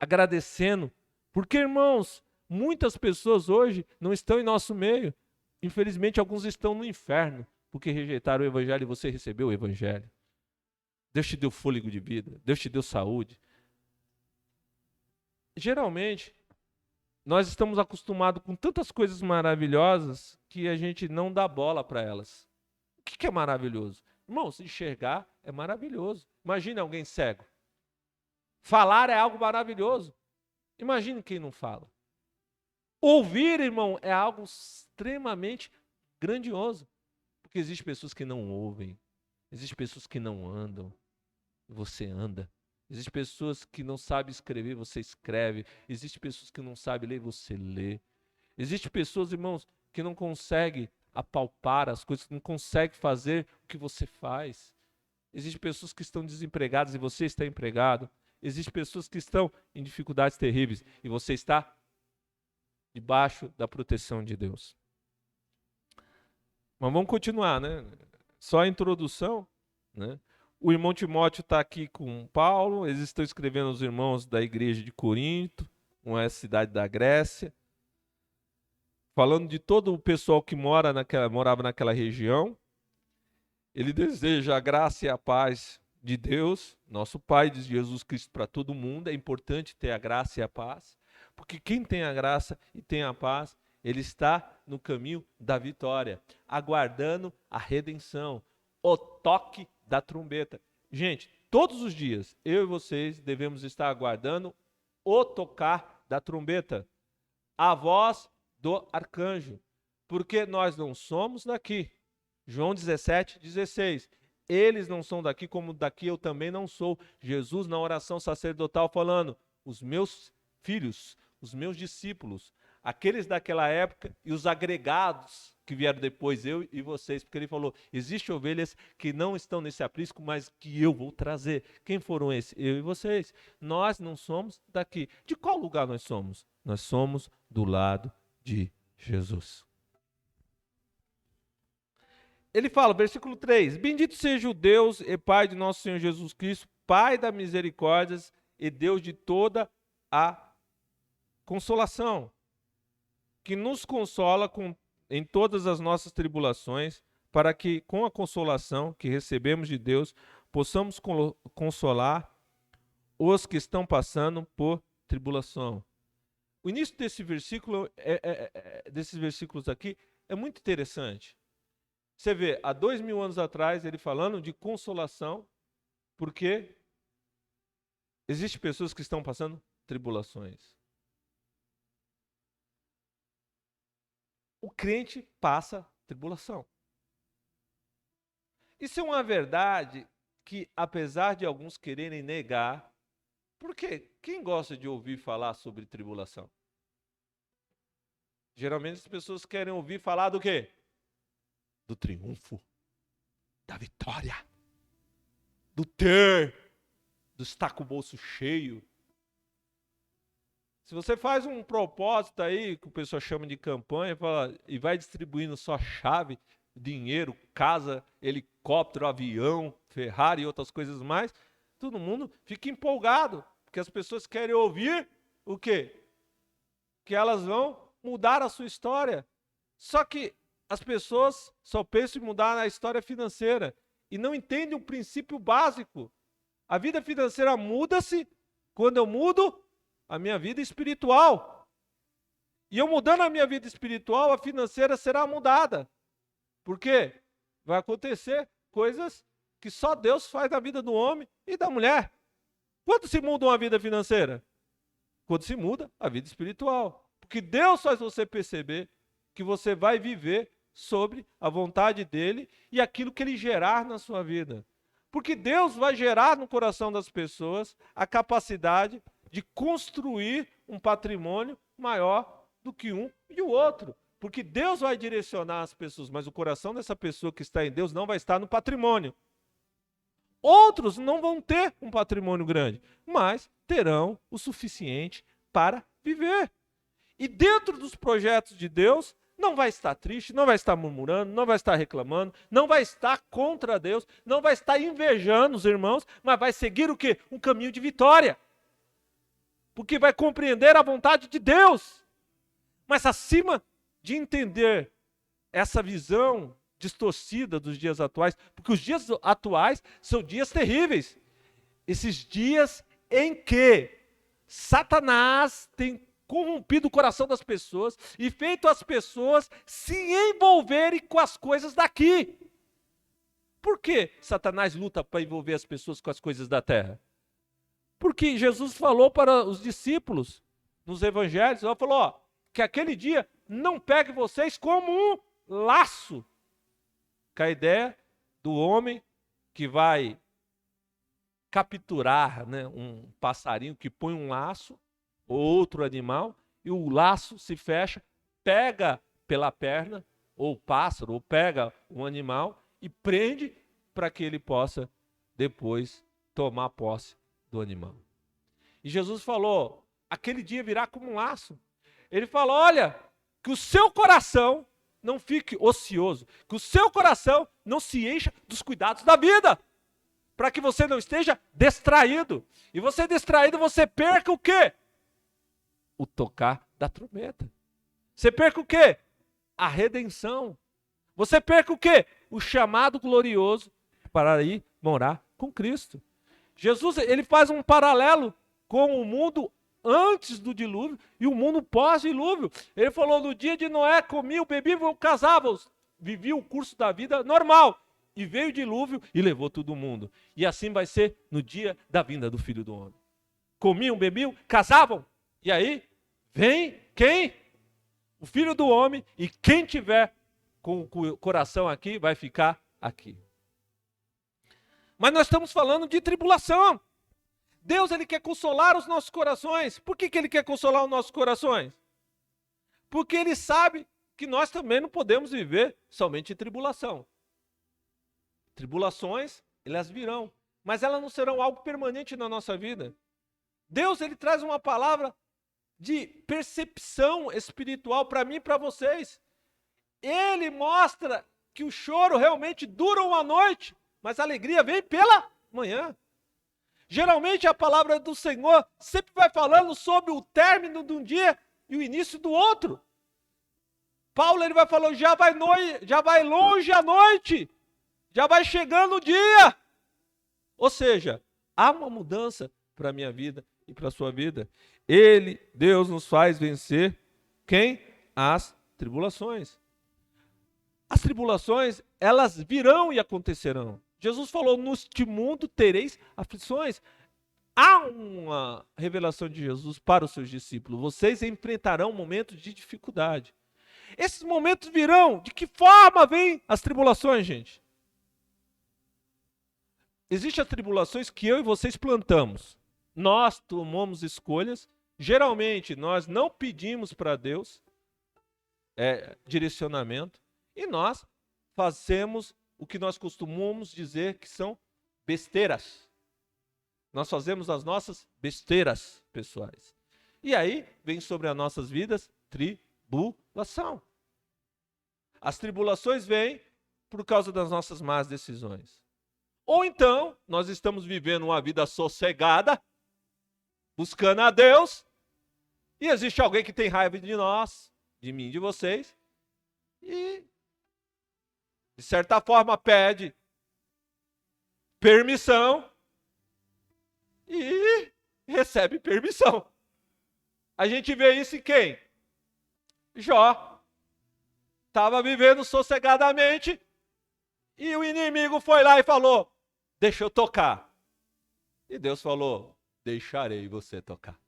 agradecendo. Porque, irmãos, muitas pessoas hoje não estão em nosso meio. Infelizmente, alguns estão no inferno, porque rejeitaram o Evangelho e você recebeu o Evangelho. Deus te deu fôlego de vida, Deus te deu saúde. Geralmente, nós estamos acostumados com tantas coisas maravilhosas que a gente não dá bola para elas. O que é maravilhoso? Irmão, se enxergar é maravilhoso. Imagine alguém cego. Falar é algo maravilhoso. Imagine quem não fala. Ouvir, irmão, é algo extremamente grandioso. Porque existem pessoas que não ouvem. Existem pessoas que não andam. Você anda. Existem pessoas que não sabem escrever, você escreve. Existem pessoas que não sabem ler, você lê. Existem pessoas, irmãos, que não conseguem apalpar as coisas, que não conseguem fazer o que você faz. Existem pessoas que estão desempregadas e você está empregado. Existem pessoas que estão em dificuldades terríveis e você está debaixo da proteção de Deus. Mas vamos continuar, né? Só a introdução, né? O irmão Timóteo está aqui com Paulo, eles estão escrevendo aos irmãos da igreja de Corinto, uma cidade da Grécia, falando de todo o pessoal que morava naquela região. Ele deseja a graça e a paz de Deus, nosso Pai, de Jesus Cristo, para todo mundo. É importante ter a graça e a paz, porque quem tem a graça e tem a paz, ele está no caminho da vitória, aguardando a redenção, o toque da trombeta. Gente, todos os dias, eu e vocês devemos estar aguardando o tocar da trombeta, a voz do arcanjo, porque nós não somos daqui. João 17:16. Eles não são daqui, como daqui eu também não sou. Jesus, na oração sacerdotal, falando: os meus filhos, os meus discípulos, aqueles daquela época e os agregados que vieram depois, eu e vocês, porque ele falou, existem ovelhas que não estão nesse aprisco, mas que eu vou trazer. Quem foram esses? Eu e vocês. Nós não somos daqui. De qual lugar nós somos? Nós somos do lado de Jesus. Ele fala, versículo 3, bendito seja o Deus e Pai de nosso Senhor Jesus Cristo, Pai da misericórdias e Deus de toda a consolação, que nos consola em todas as nossas tribulações, para que, com a consolação que recebemos de Deus, possamos consolar os que estão passando por tribulação. O início desse versículo, desses versículos aqui, é muito interessante. Você vê, há 2000 anos atrás, ele falando de consolação, porque existem pessoas que estão passando tribulações. o crente passa tribulação. Isso é uma verdade que, apesar de alguns quererem negar, porque quem gosta de ouvir falar sobre tribulação? Geralmente as pessoas querem ouvir falar do quê? Do triunfo, da vitória, do estar com o bolso cheio. Se você faz um propósito aí, que o pessoal chama de campanha, e vai distribuindo só chave, dinheiro, casa, helicóptero, avião, Ferrari e outras coisas mais, todo mundo fica empolgado, porque as pessoas querem ouvir o quê? Que elas vão mudar a sua história. Só que as pessoas só pensam em mudar na história financeira e não entendem o princípio básico. A vida financeira muda-se quando eu mudo a minha vida espiritual. E eu mudando a minha vida espiritual, a financeira será mudada. Por quê? Vai acontecer coisas que só Deus faz na vida do homem e da mulher. Quando se muda uma vida financeira? Quando se muda a vida espiritual. Porque Deus faz você perceber que você vai viver sobre a vontade dele e aquilo que ele gerar na sua vida. Porque Deus vai gerar no coração das pessoas a capacidade de construir um patrimônio maior do que um e o outro. Porque Deus vai direcionar as pessoas, mas o coração dessa pessoa que está em Deus não vai estar no patrimônio. Outros não vão ter um patrimônio grande, mas terão o suficiente para viver. E dentro dos projetos de Deus, não vai estar triste, não vai estar murmurando, não vai estar reclamando, não vai estar contra Deus, não vai estar invejando os irmãos, mas vai seguir o quê? Um caminho de vitória. Porque vai compreender a vontade de Deus. Mas acima de entender essa visão distorcida dos dias atuais, porque os dias atuais são dias terríveis. Esses dias em que Satanás tem corrompido o coração das pessoas e feito as pessoas se envolverem com as coisas daqui. Por que Satanás luta para envolver as pessoas com as coisas da terra? Porque Jesus falou para os discípulos nos evangelhos, ele falou, que aquele dia não pegue vocês como um laço. Com a ideia do homem que vai capturar, né, um passarinho que põe um laço, ou outro animal, e o laço se fecha, pega pela perna, ou o pássaro, ou pega um animal e prende para que ele possa depois tomar posse do animal. E Jesus falou, aquele dia virá como um laço. Ele falou, olha, que o seu coração não fique ocioso, que o seu coração não se encha dos cuidados da vida, para que você não esteja distraído. E você distraído, você perca o quê? O tocar da trombeta. Você perca o quê? A redenção. Você perca o quê? O chamado glorioso para ir morar com Cristo. Jesus, ele faz um paralelo com o mundo antes do dilúvio e o mundo pós-dilúvio. Ele falou, no dia de Noé, comiam, bebiam, casavam, viviam o curso da vida normal. E veio o dilúvio e levou todo mundo. E assim vai ser no dia da vinda do Filho do Homem. Comiam, bebiam, casavam. E aí, vem quem? O Filho do Homem, e quem tiver com o coração aqui, vai ficar aqui. Mas nós estamos falando de tribulação. Deus, ele quer consolar os nossos corações. Por que ele quer consolar os nossos corações? Porque ele sabe que nós também não podemos viver somente em tribulação. Tribulações, elas virão, mas elas não serão algo permanente na nossa vida. Deus, ele traz uma palavra de percepção espiritual para mim e para vocês. Ele mostra que o choro realmente dura uma noite, mas a alegria vem pela manhã. Geralmente a palavra do Senhor sempre vai falando sobre o término de um dia e o início do outro. Paulo, ele vai falando, já vai longe a noite, já vai chegando o dia. Ou seja, há uma mudança para a minha vida e para a sua vida. Deus nos faz vencer quem? As tribulações. As tribulações, elas virão e acontecerão. Jesus falou, neste mundo tereis aflições. Há uma revelação de Jesus para os seus discípulos. Vocês enfrentarão momentos de dificuldade. Esses momentos virão. De que forma vêm as tribulações, gente? Existem as tribulações que eu e vocês plantamos. Nós tomamos escolhas. Geralmente, nós não pedimos para Deus direcionamento. E nós fazemos o que nós costumamos dizer que são besteiras. Nós fazemos as nossas besteiras pessoais. E aí, vem sobre as nossas vidas tribulação. As tribulações vêm por causa das nossas más decisões. Ou então, nós estamos vivendo uma vida sossegada, buscando a Deus, e existe alguém que tem raiva de nós, de mim, de vocês, e, de certa forma, pede permissão e recebe permissão. A gente vê isso em quem? Jó. Estava vivendo sossegadamente e o inimigo foi lá e falou, deixa eu tocar. E Deus falou, deixarei você tocar.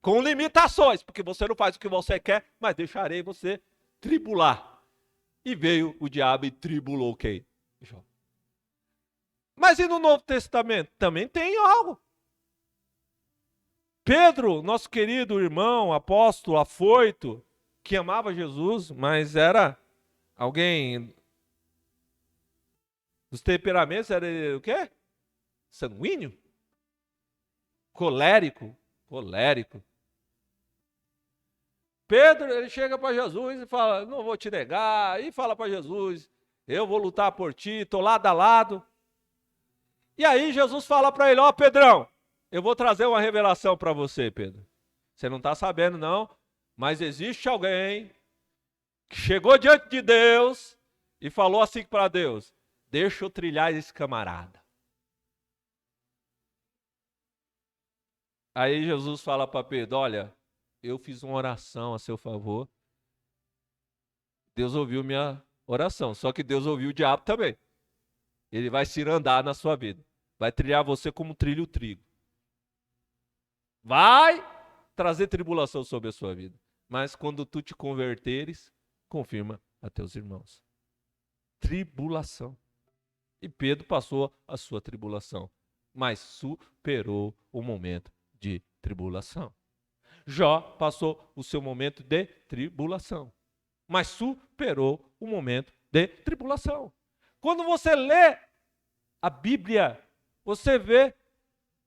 Com limitações, porque você não faz o que você quer, mas deixarei você tribular. E veio o diabo e tribulou quem? Jó. Mas e no Novo Testamento? Também tem algo. Pedro, nosso querido irmão, apóstolo, afoito, que amava Jesus, mas era alguém dos temperamentos, era o quê? Sanguíneo? Colérico. Pedro, ele chega para Jesus e fala, não vou te negar, e fala para Jesus, eu vou lutar por ti, estou lado a lado. E aí Jesus fala para ele, ó Pedrão, eu vou trazer uma revelação para você, Pedro. Você não está sabendo não, mas existe alguém que chegou diante de Deus e falou assim para Deus, deixa eu trilhar esse camarada. Aí Jesus fala para Pedro, olha, eu fiz uma oração a seu favor, Deus ouviu minha oração, só que Deus ouviu o diabo também. Ele vai cirandar na sua vida, vai trilhar você como trilha o trigo. Vai trazer tribulação sobre a sua vida, mas quando tu te converteres, confirma a teus irmãos. Tribulação. E Pedro passou a sua tribulação, mas superou o momento de tribulação. Jó passou o seu momento de tribulação, mas superou o momento de tribulação. Quando você lê a Bíblia, você vê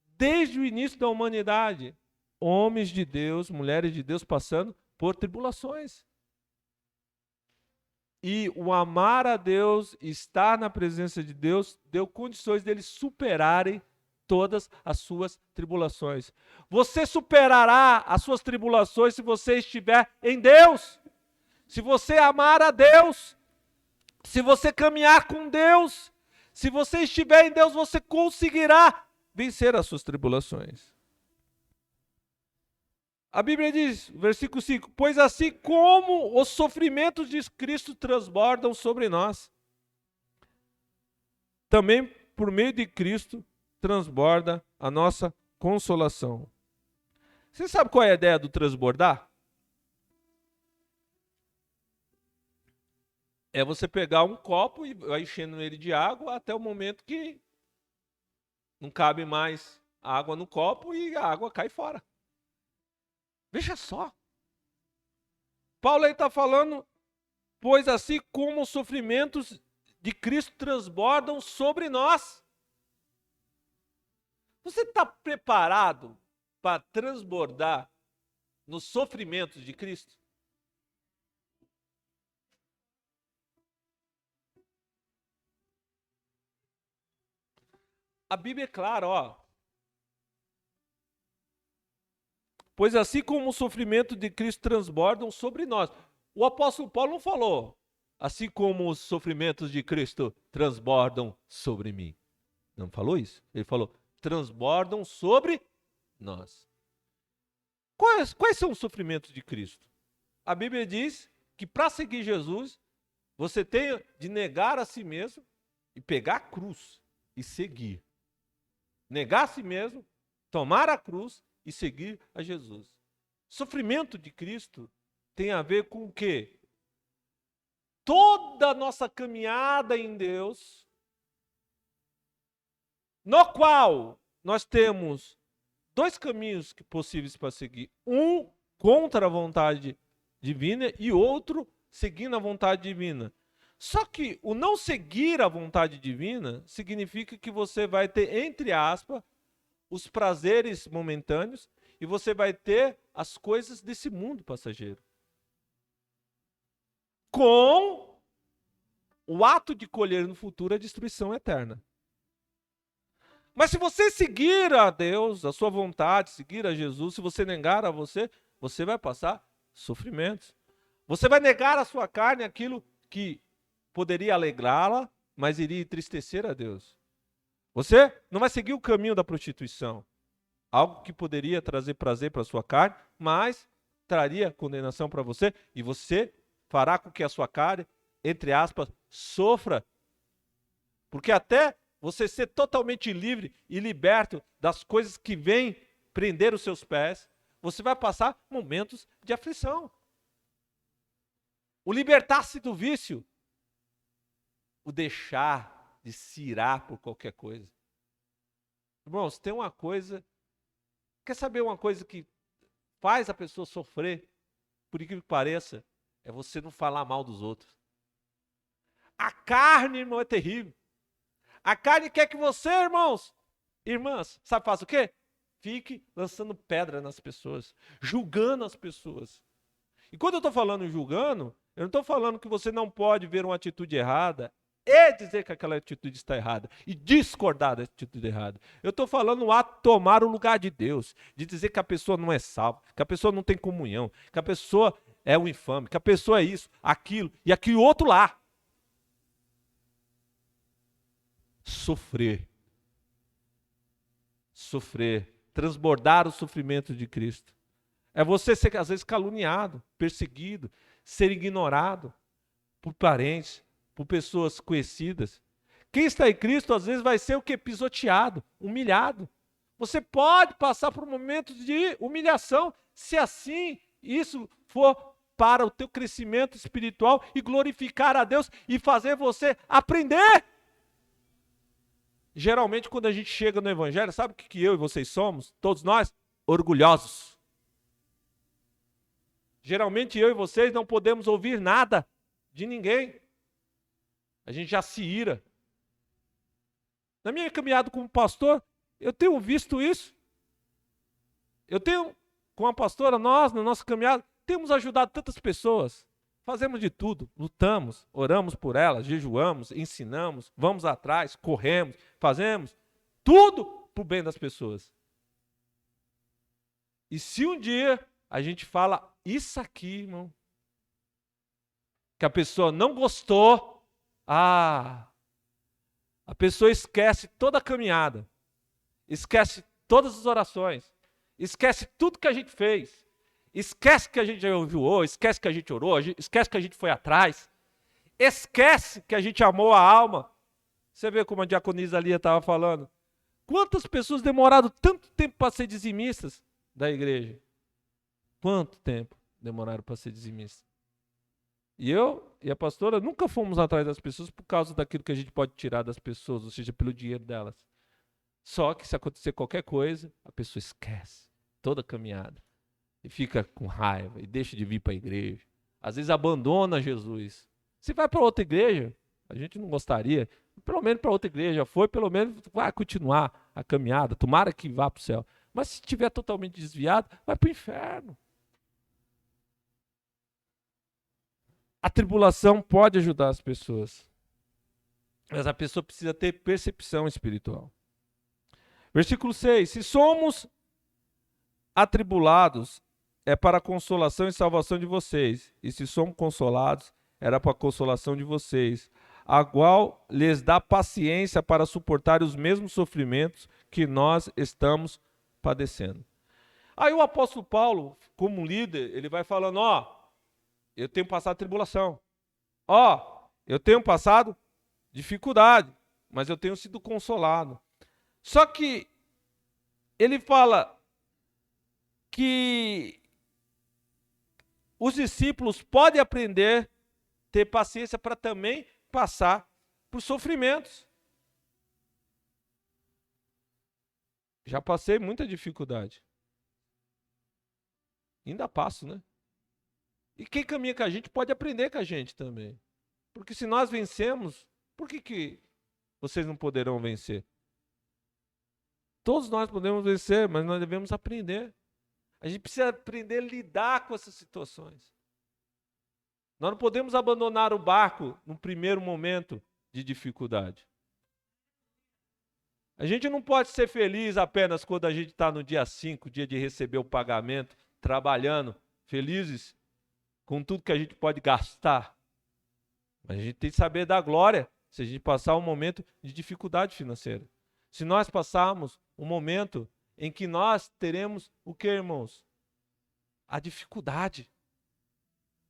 desde o início da humanidade, homens de Deus, mulheres de Deus passando por tribulações. E o amar a Deus, estar na presença de Deus, deu condições deles superarem todas as suas tribulações. Você superará as suas tribulações se você estiver em Deus. Se você amar a Deus, se você caminhar com Deus, se você estiver em Deus, você conseguirá vencer as suas tribulações. A Bíblia diz, versículo 5, pois assim como os sofrimentos de Cristo transbordam sobre nós, também por meio de Cristo transborda a nossa consolação. Você sabe qual é a ideia do transbordar? É você pegar um copo e vai enchendo ele de água até o momento que não cabe mais água no copo e a água cai fora. Veja só. Paulo aí está falando, pois assim como os sofrimentos de Cristo transbordam sobre nós. Você está preparado para transbordar nos sofrimentos de Cristo? A Bíblia é clara, ó. Pois assim como o sofrimento de Cristo transbordam sobre nós. O apóstolo Paulo não falou, assim como os sofrimentos de Cristo transbordam sobre mim. Não falou isso. Ele falou, transbordam sobre nós. Quais são os sofrimentos de Cristo? A Bíblia diz que para seguir Jesus, você tem de negar a si mesmo e pegar a cruz e seguir. Negar a si mesmo, tomar a cruz e seguir a Jesus. Sofrimento de Cristo tem a ver com o quê? Toda a nossa caminhada em Deus, no qual nós temos dois caminhos possíveis para seguir. Um contra a vontade divina e outro seguindo a vontade divina. Só que o não seguir a vontade divina significa que você vai ter, entre aspas, os prazeres momentâneos e você vai ter as coisas desse mundo passageiro. Com o ato de colher no futuro a destruição eterna. Mas se você seguir a Deus, a sua vontade, seguir a Jesus, se você negar a você, você vai passar sofrimentos. Você vai negar a sua carne aquilo que poderia alegrá-la, mas iria entristecer a Deus. Você não vai seguir o caminho da prostituição. Algo que poderia trazer prazer para a sua carne, mas traria condenação para você. E você fará com que a sua carne, entre aspas, sofra. Porque até você ser totalmente livre e liberto das coisas que vêm prender os seus pés, você vai passar momentos de aflição. O libertar-se do vício, o deixar de se irar por qualquer coisa. Irmãos, tem uma coisa, quer saber uma coisa que faz a pessoa sofrer, por incrível que pareça, é você não falar mal dos outros. A carne, irmão, é terrível. A carne quer que você, irmãs, sabe, faça o quê? Fique lançando pedra nas pessoas, julgando as pessoas. E quando eu estou falando julgando, eu não estou falando que você não pode ver uma atitude errada e dizer que aquela atitude está errada e discordar da atitude errada. Eu estou falando no ato de tomar o lugar de Deus, de dizer que a pessoa não é salva, que a pessoa não tem comunhão, que a pessoa é um infame, que a pessoa é isso, aquilo e aquilo outro lá. Sofrer, transbordar o sofrimento de Cristo. É você ser, às vezes, caluniado, perseguido, ser ignorado por parentes, por pessoas conhecidas. Quem está em Cristo, às vezes, vai ser o quê? Pisoteado, humilhado. Você pode passar por momentos de humilhação, se assim isso for para o teu crescimento espiritual e glorificar a Deus e fazer você aprender. Geralmente, quando a gente chega no Evangelho, sabe o que eu e vocês somos? Todos nós? Orgulhosos. Geralmente, eu e vocês não podemos ouvir nada de ninguém. A gente já se ira. Na minha caminhada como pastor, eu tenho visto isso. Eu tenho, com a pastora, nós, na nossa caminhada, temos ajudado tantas pessoas. Fazemos de tudo, lutamos, oramos por elas, jejuamos, ensinamos, vamos atrás, corremos, fazemos tudo para o bem das pessoas. E se um dia a gente fala isso aqui, irmão, que a pessoa não gostou, a pessoa esquece toda a caminhada, esquece todas as orações, esquece tudo que a gente fez. Esquece que a gente jejuou, esquece que a gente orou, esquece que a gente foi atrás, esquece que a gente amou a alma. Você vê como a diaconisa ali estava falando. Quantas pessoas demoraram tanto tempo para ser dizimistas da igreja? Quanto tempo demoraram para ser dizimistas? E eu e a pastora nunca fomos atrás das pessoas por causa daquilo que a gente pode tirar das pessoas, ou seja, pelo dinheiro delas. Só que se acontecer qualquer coisa, a pessoa esquece toda a caminhada. E fica com raiva, e deixa de vir para a igreja. Às vezes abandona Jesus. Se vai para outra igreja, a gente não gostaria, pelo menos para outra igreja foi, pelo menos vai continuar a caminhada, tomara que vá para o céu. Mas se estiver totalmente desviado, vai para o inferno. A tribulação pode ajudar as pessoas, mas a pessoa precisa ter percepção espiritual. Versículo 6, se somos atribulados, é para a consolação e salvação de vocês. E se somos consolados, era para a consolação de vocês, a qual lhes dá paciência para suportar os mesmos sofrimentos que nós estamos padecendo. Aí o apóstolo Paulo, como líder, ele vai falando, eu tenho passado tribulação. Eu tenho passado dificuldade, mas eu tenho sido consolado. Só que ele fala que os discípulos podem aprender, ter paciência para também passar por sofrimentos. Já passei muita dificuldade. Ainda passo, né? E quem caminha com a gente pode aprender com a gente também. Porque se nós vencemos, por que vocês não poderão vencer? Todos nós podemos vencer, mas nós devemos aprender. A gente precisa aprender a lidar com essas situações. Nós não podemos abandonar o barco no primeiro momento de dificuldade. A gente não pode ser feliz apenas quando a gente está no dia 5, dia de receber o pagamento, trabalhando, felizes com tudo que a gente pode gastar. Mas a gente tem que saber dar glória se a gente passar um momento de dificuldade financeira. Se nós passarmos um momento em que nós teremos o que, irmãos? A dificuldade.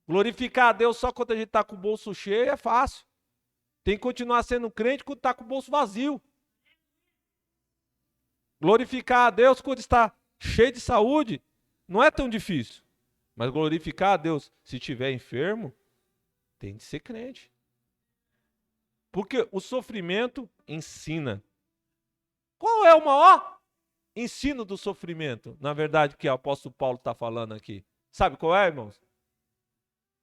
Glorificar a Deus só quando a gente está com o bolso cheio é fácil. Tem que continuar sendo crente quando está com o bolso vazio. Glorificar a Deus quando está cheio de saúde não é tão difícil. Mas glorificar a Deus se estiver enfermo, tem de ser crente. Porque o sofrimento ensina. Qual é o maior ensino do sofrimento? Na verdade, que o apóstolo Paulo está falando aqui. Sabe qual é, irmãos?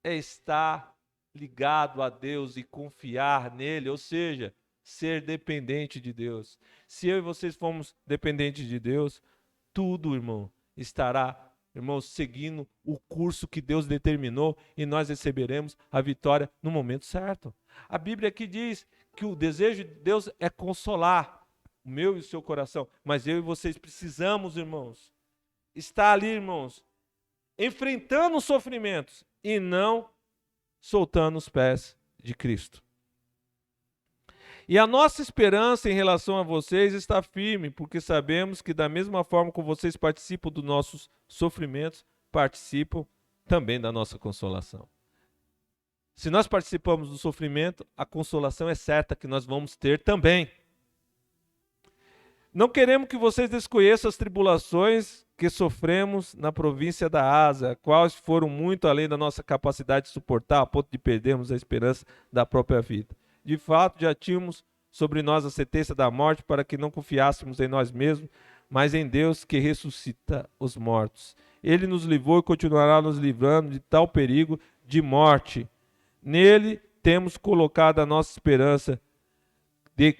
É estar ligado a Deus e confiar nele, ou seja, ser dependente de Deus. Se eu e vocês formos dependentes de Deus, tudo, irmão, estará, irmãos, seguindo o curso que Deus determinou e nós receberemos a vitória no momento certo. A Bíblia aqui diz que o desejo de Deus é consolar o meu e o seu coração, mas eu e vocês precisamos, irmãos, estar ali, irmãos, enfrentando os sofrimentos e não soltando os pés de Cristo. E a nossa esperança em relação a vocês está firme, porque sabemos que da mesma forma que vocês participam dos nossos sofrimentos, participam também da nossa consolação. Se nós participamos do sofrimento, a consolação é certa que nós vamos ter também. Não queremos que vocês desconheçam as tribulações que sofremos na província da Ásia, quais foram muito além da nossa capacidade de suportar, a ponto de perdermos a esperança da própria vida. De fato, já tínhamos sobre nós a sentença da morte para que não confiássemos em nós mesmos, mas em Deus que ressuscita os mortos. Ele nos livrou e continuará nos livrando de tal perigo de morte. Nele temos colocado a nossa esperança que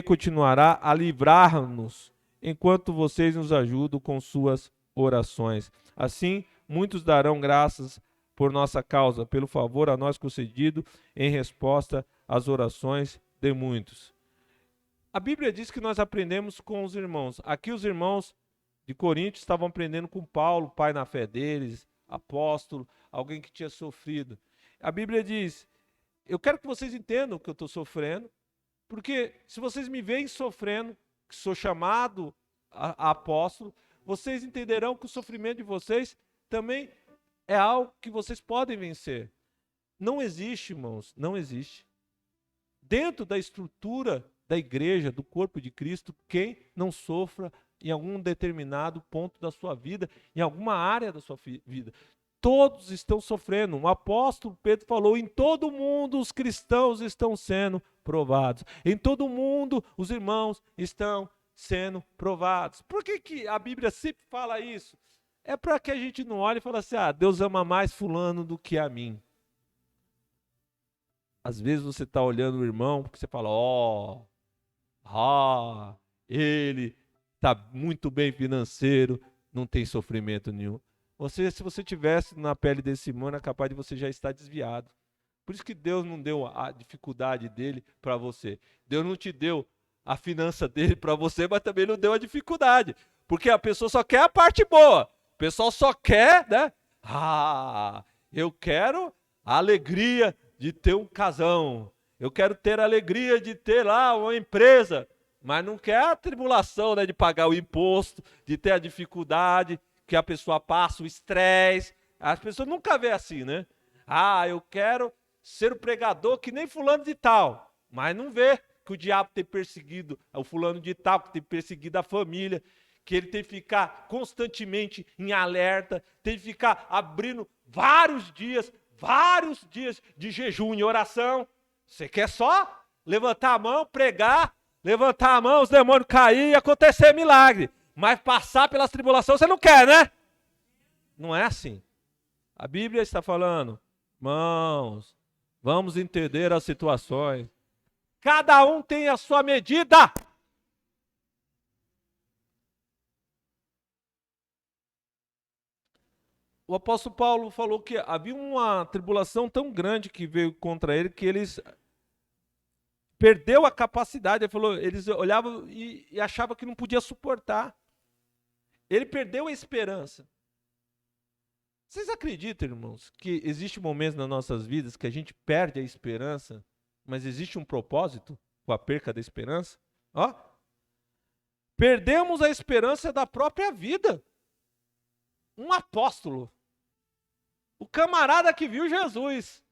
continuará a livrar-nos enquanto vocês nos ajudam com suas orações. Assim, muitos darão graças por nossa causa, pelo favor a nós concedido em resposta às orações de muitos. A Bíblia diz que nós aprendemos com os irmãos. Aqui os irmãos de Corinto estavam aprendendo com Paulo, pai na fé deles, apóstolo, alguém que tinha sofrido. A Bíblia diz, eu quero que vocês entendam que eu estou sofrendo, porque se vocês me veem sofrendo, que sou chamado a apóstolo, vocês entenderão que o sofrimento de vocês também é algo que vocês podem vencer. Não existe, irmãos, não existe. Dentro da estrutura da igreja, do corpo de Cristo, quem não sofra em algum determinado ponto da sua vida, em alguma área da sua vida. Todos estão sofrendo. O apóstolo Pedro falou, em todo mundo os cristãos estão sendo provados. Em todo mundo os irmãos estão sendo provados. Por que a Bíblia sempre fala isso? É para que a gente não olhe e fale assim, Deus ama mais fulano do que a mim. Às vezes você está olhando o irmão, porque você fala, ele está muito bem financeiro, não tem sofrimento nenhum. Se você tivesse na pele desse irmão, é capaz de você já estar desviado. Por isso que Deus não deu a dificuldade dele para você. Deus não te deu a finança dele para você, mas também não deu a dificuldade. Porque a pessoa só quer a parte boa. O pessoal só quer, né? Eu quero a alegria de ter um casão. Eu quero ter a alegria de ter lá uma empresa. Mas não quer a tribulação, né, de pagar o imposto, de ter a dificuldade que a pessoa passa, o estresse. As pessoas nunca vê assim, né? Eu quero ser o pregador que nem fulano de tal. Mas não vê que o diabo tem perseguido o fulano de tal, que tem perseguido a família, que ele teve que ficar constantemente em alerta, teve que ficar abrindo vários dias de jejum e oração. Você quer só levantar a mão, pregar, levantar a mão, os demônios cair e acontecer milagre. Mas passar pelas tribulações você não quer, né? Não é assim. A Bíblia está falando, irmãos, vamos entender as situações. Cada um tem a sua medida. O apóstolo Paulo falou que havia uma tribulação tão grande que veio contra ele que eles perdeu a capacidade. Ele falou, eles olhavam e achavam que não podia suportar. Ele perdeu a esperança. Vocês acreditam, irmãos, que existe momentos nas nossas vidas que a gente perde a esperança, mas existe um propósito com a perca da esperança? Ó, perdemos a esperança da própria vida. Um apóstolo, o camarada que viu Jesus.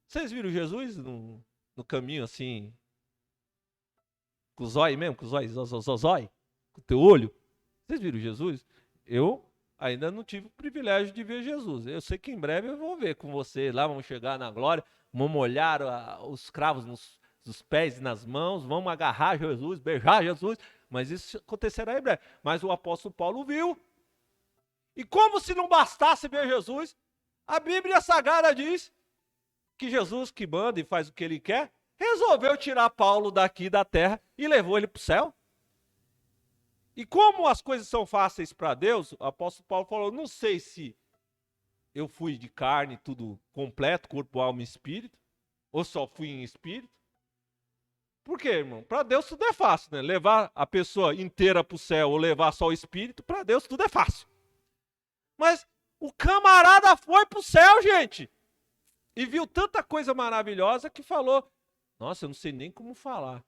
Vocês viram Jesus no caminho assim, com os olhos mesmo, com os olhos, com o teu olho? Vocês viram Jesus? Eu ainda não tive o privilégio de ver Jesus. Eu sei que em breve eu vou ver com você. Lá vamos chegar na glória, vamos molhar os cravos nos pés e nas mãos, vamos agarrar Jesus, beijar Jesus. Mas isso acontecerá em breve. Mas o apóstolo Paulo viu. E como se não bastasse ver Jesus, a Bíblia Sagrada diz que Jesus, que manda e faz o que ele quer, resolveu tirar Paulo daqui da terra e levou ele para o céu. E como as coisas são fáceis para Deus, o apóstolo Paulo falou, não sei se eu fui de carne, tudo completo, corpo, alma e espírito, ou só fui em espírito. Por quê, irmão? Para Deus tudo é fácil, né? Levar a pessoa inteira para o céu ou levar só o espírito, para Deus tudo é fácil. Mas o camarada foi para o céu, gente, e viu tanta coisa maravilhosa que falou, nossa, eu não sei nem como falar.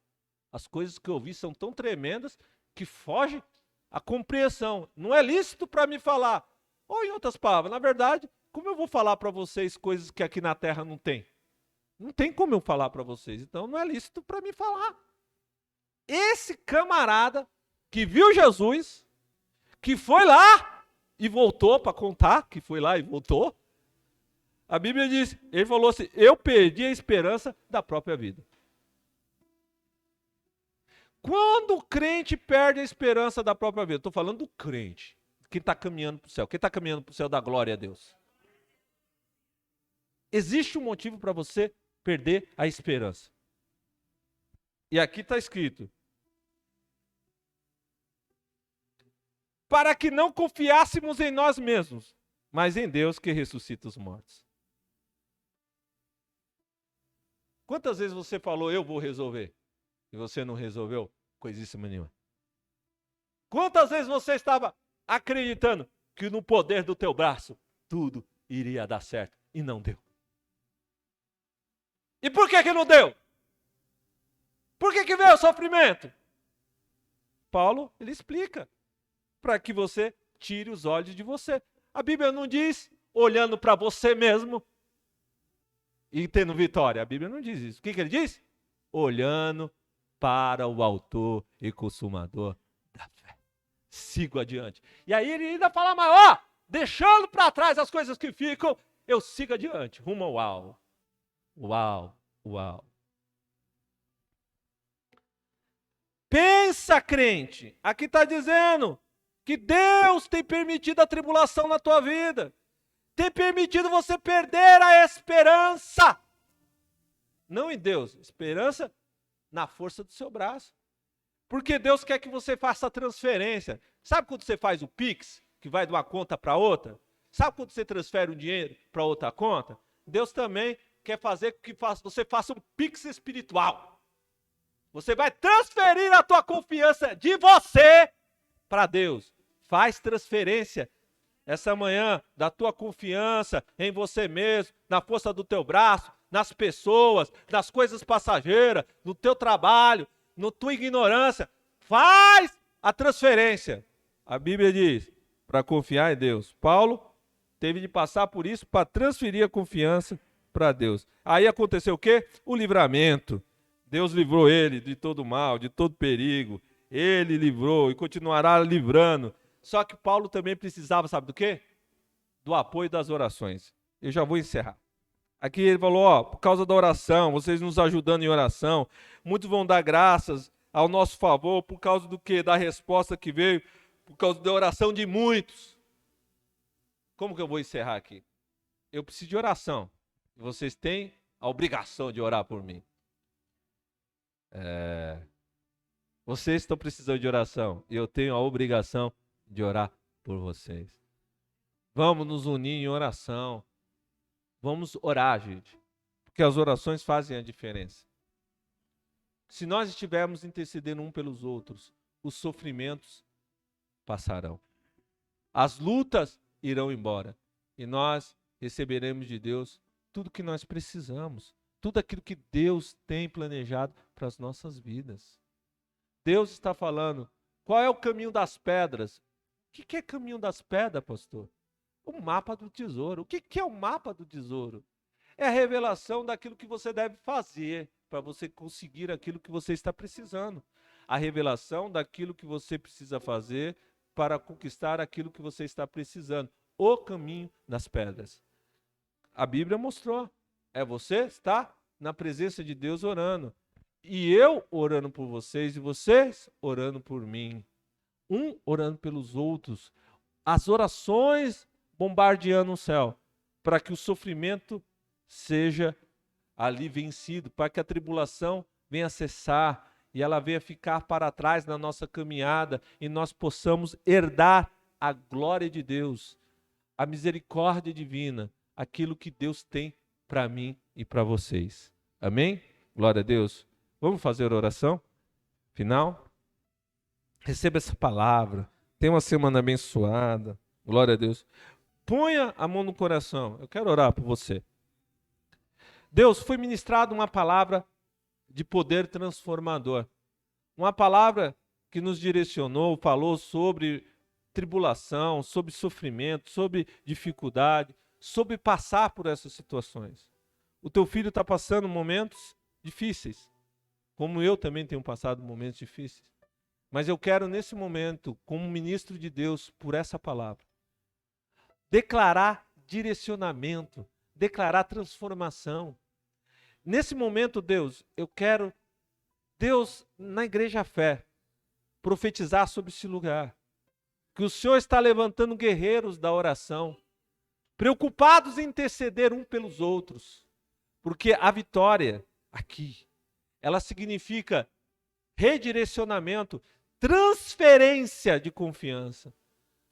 As coisas que eu vi são tão tremendas que foge a compreensão. Não é lícito para me falar. Ou em outras palavras, na verdade, como eu vou falar para vocês coisas que aqui na terra não tem? Não tem como eu falar para vocês, então não é lícito para me falar. Esse camarada que viu Jesus, que foi lá e voltou para contar, que foi lá e voltou, a Bíblia diz, ele falou assim, eu perdi a esperança da própria vida. Quando o crente perde a esperança da própria vida, estou falando do crente, quem está caminhando para o céu, quem está caminhando para o céu da glória a Deus. Existe um motivo para você perder a esperança. E aqui está escrito, para que não confiássemos em nós mesmos, mas em Deus que ressuscita os mortos. Quantas vezes você falou, eu vou resolver, e você não resolveu coisíssima nenhuma? Quantas vezes você estava acreditando que no poder do teu braço tudo iria dar certo, e não deu? E por que não deu? Por que veio o sofrimento? Paulo, ele explica, para que você tire os olhos de você. A Bíblia não diz olhando para você mesmo e tendo vitória. A Bíblia não diz isso. O que ele diz? Olhando para o autor e consumador da fé. Sigo adiante. E aí ele ainda fala mais, deixando para trás as coisas que ficam, eu sigo adiante, rumo ao alvo. Uau. Pensa, crente, aqui está dizendo que Deus tem permitido a tribulação na tua vida, tem permitido você perder a esperança. Não em Deus, esperança na força do seu braço. Porque Deus quer que você faça a transferência. Sabe quando você faz o Pix, que vai de uma conta para outra? Sabe quando você transfere o dinheiro para outra conta? Deus também quer fazer que você faça um Pix espiritual. Você vai transferir a tua confiança de você para Deus. Faz transferência essa manhã da tua confiança em você mesmo, na força do teu braço, nas pessoas, nas coisas passageiras, no teu trabalho, na tua ignorância. Faz a transferência. A Bíblia diz, para confiar em Deus. Paulo teve de passar por isso para transferir a confiança para Deus. Aí aconteceu o quê? O livramento. Deus livrou ele de todo mal, de todo perigo. Ele livrou e continuará livrando. Só que Paulo também precisava, sabe do quê? Do apoio das orações. Eu já vou encerrar. Aqui ele falou, ó, por causa da oração, vocês nos ajudando em oração, muitos vão dar graças ao nosso favor, por causa do quê? Da resposta que veio, por causa da oração de muitos. Como que eu vou encerrar aqui? Eu preciso de oração. Vocês têm a obrigação de orar por mim. Vocês estão precisando de oração e eu tenho a obrigação de orar por vocês. Vamos nos unir em oração. Vamos orar, gente, porque as orações fazem a diferença. Se nós estivermos intercedendo um pelos outros, os sofrimentos passarão. As lutas irão embora e nós receberemos de Deus tudo que nós precisamos, tudo aquilo que Deus tem planejado para as nossas vidas. Deus está falando, qual é o caminho das pedras? O que é caminho das pedras, pastor? O mapa do tesouro. O que é o mapa do tesouro? É a revelação daquilo que você deve fazer para você conseguir aquilo que você está precisando. A revelação daquilo que você precisa fazer para conquistar aquilo que você está precisando. O caminho das pedras. A Bíblia mostrou. É você estar na presença de Deus orando. E eu orando por vocês e vocês orando por mim. Um orando pelos outros. As orações bombardeando o céu, para que o sofrimento seja ali vencido, para que a tribulação venha cessar e ela venha ficar para trás na nossa caminhada e nós possamos herdar a glória de Deus, a misericórdia divina, aquilo que Deus tem para mim e para vocês. Amém? Glória a Deus. Vamos fazer a oração final? Receba essa palavra. Tenha uma semana abençoada. Glória a Deus. Ponha a mão no coração. Eu quero orar por você. Deus, foi ministrada uma palavra de poder transformador. Uma palavra que nos direcionou, falou sobre tribulação, sobre sofrimento, sobre dificuldade, sobre passar por essas situações. O teu filho está passando momentos difíceis, como eu também tenho passado momentos difíceis. Mas eu quero, nesse momento, como ministro de Deus, por essa palavra, declarar direcionamento, declarar transformação. Nesse momento, Deus, eu quero, Deus, na Igreja Fé, profetizar sobre esse lugar. Que o Senhor está levantando guerreiros da oração, preocupados em interceder um pelos outros. Porque a vitória aqui, ela significa redirecionamento, transferência de confiança.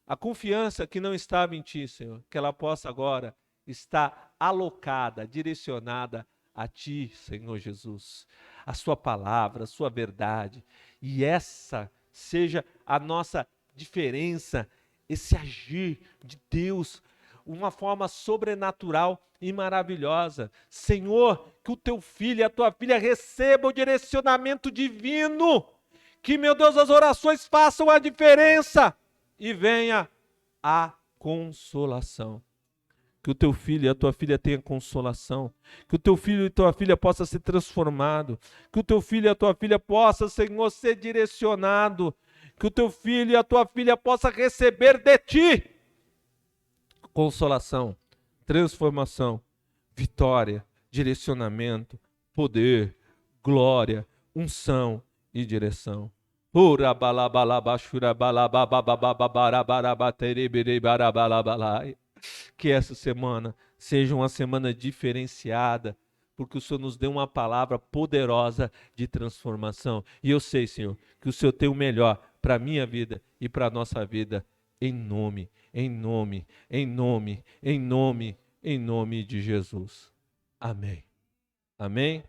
A confiança que não estava em ti, Senhor, que ela possa agora estar alocada, direcionada a ti, Senhor Jesus. A sua palavra, a sua verdade. E essa seja a nossa diferença, esse agir de Deus, uma forma sobrenatural e maravilhosa. Senhor, que o teu filho e a tua filha recebam o direcionamento divino. Que, meu Deus, as orações façam a diferença. E venha a consolação. Que o teu filho e a tua filha tenham consolação. Que o teu filho e a tua filha possa ser transformado. Que o teu filho e a tua filha possa, Senhor, ser direcionado. Que o teu filho e a tua filha possa receber de ti consolação, transformação, vitória, direcionamento, poder, glória, unção e direção. Que essa semana seja uma semana diferenciada, porque o Senhor nos deu uma palavra poderosa de transformação. E eu sei, Senhor, que o Senhor tem o melhor para a minha vida e para a nossa vida, em nome de Jesus. Amém. Amém.